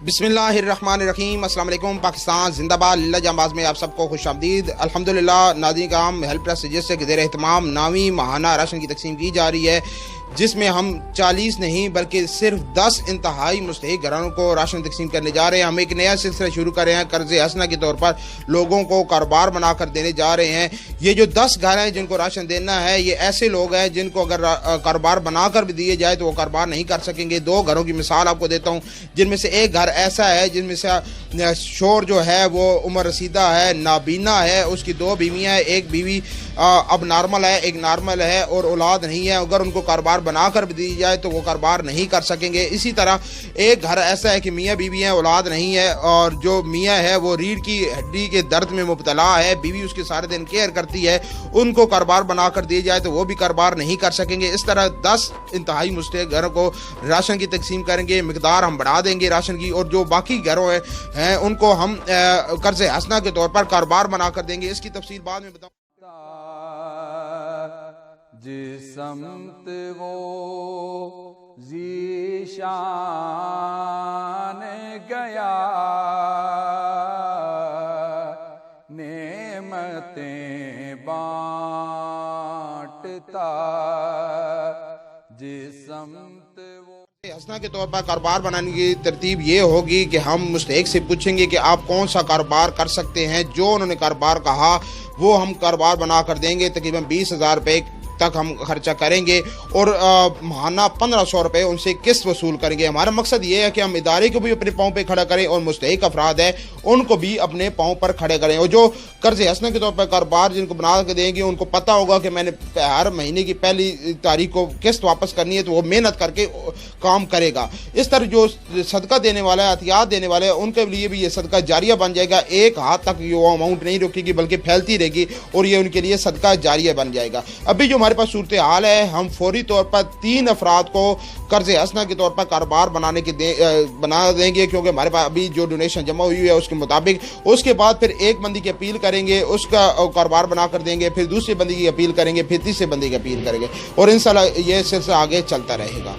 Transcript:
बिस्मिल्लाहिर्रहमानिर्रहीम। अस्सलाम वालेकुम। पाकिस्तान जिंदाबाद। लिल्ला जांबाज में आप सबको खुश आमदीद। अल्हम्दुलिल्लाह नाज़रीन कराम, हेल्प ट्रस्ट सजेस्ट से ज़ेर एहतमाम नामी माहाना राशन की तकसीम की जा रही है, जिसमें हम 40 नहीं बल्कि सिर्फ 10 इंतहाई मुस्तहिक घरों को राशन तकसीम करने जा रहे हैं। हम एक नया सिलसिला शुरू कर रहे हैं, कर्ज हसना के तौर पर लोगों को कारोबार बनाकर देने जा रहे हैं। ये जो 10 घर हैं जिनको राशन देना है, ये ऐसे लोग हैं जिनको अगर कारोबार बनाकर भी दिए जाए तो वो कारोबार नहीं कर सकेंगे। 2 घरों की मिसाल आपको देता हूँ, जिनमें से एक घर ऐसा है जिनमें से शोर जो है वो उम्र रसीदा है, नाबीना है, उसकी 2 बीवियाँ हैं, एक बीवी अब नॉर्मल है, एक नॉर्मल है और औलाद नहीं है। अगर उनको कारोबार बनाकर भी दी जाए तो वो कारोबार नहीं कर सकेंगे। इसी तरह एक घर ऐसा है कि मियाँ बीवी हैं, औलाद नहीं है, और जो मियाँ है वो रीढ़ की हड्डी के दर्द में मुब्तला है, बीवी उसके सारे दिन केयर करती है, उनको कारोबार बनाकर दिए जाए तो वो भी कारोबार नहीं कर सकेंगे। इस तरह 10 इंतहाई मुस्तहिक घरों को राशन की तकसीम करेंगे, मिकदार हम बढ़ा देंगे राशन की, और जो बाकी घरों हैं उनको हम कर्ज हसना के तौर पर कारोबार बनाकर देंगे। इसकी तफसील बाद में बताऊँ। जिस समत वो ज़ीशान गया, नेमतें बांटता, जिस समत वो हसना के तौर पर कारोबार बनाने की तरतीब ये होगी कि हम मुस्तहिक से पूछेंगे कि आप कौन सा कारोबार कर सकते हैं। जो उन्होंने कारोबार कहा वो हम कारोबार बना कर देंगे। तकरीबन 20,000 रुपये तक हम खर्चा करेंगे और माहाना 1500 रुपये उनसे किस्त वसूल करेंगे। हमारा मकसद ये है कि हम इदारे को भी अपने पाँव पे खड़ा करें और मुस्तहिक अफराद है उनको भी अपने पाँव पर खड़े करें। और जो कर्ज हसना के तौर पर कारोबार जिनको बना के देंगे उनको पता होगा कि मैंने हर महीने की पहली तारीख को किस्त वापस करनी है, तो वो मेहनत करके काम करेगा। इस तरह जो सदका देने वाला है, एहतियात देने वाले हैं, उनके लिए भी ये सदका जारिया बन जाएगा। एक हाथ तक ये अमाउंट नहीं रुकेगी बल्कि फैलती रहेगी और ये उनके लिए सदका जारिया बन जाएगा। अभी जो हमारे पास सूरत हाल है, हम फौरी तौर पर 3 अफराद को कर्ज हसना के तौर पर कारोबार बना देंगे, क्योंकि हमारे पास अभी जो डोनेशन जमा हुई है उसके मुताबिक। उसके बाद फिर एक बंदी की अपील करेंगे, उसका कारोबार बना कर देंगे, फिर दूसरे बंदी की अपील करेंगे, फिर तीसरे बंदी की अपील करेंगे, और इंशाल्लाह ये सिलसिला आगे चलता रहेगा।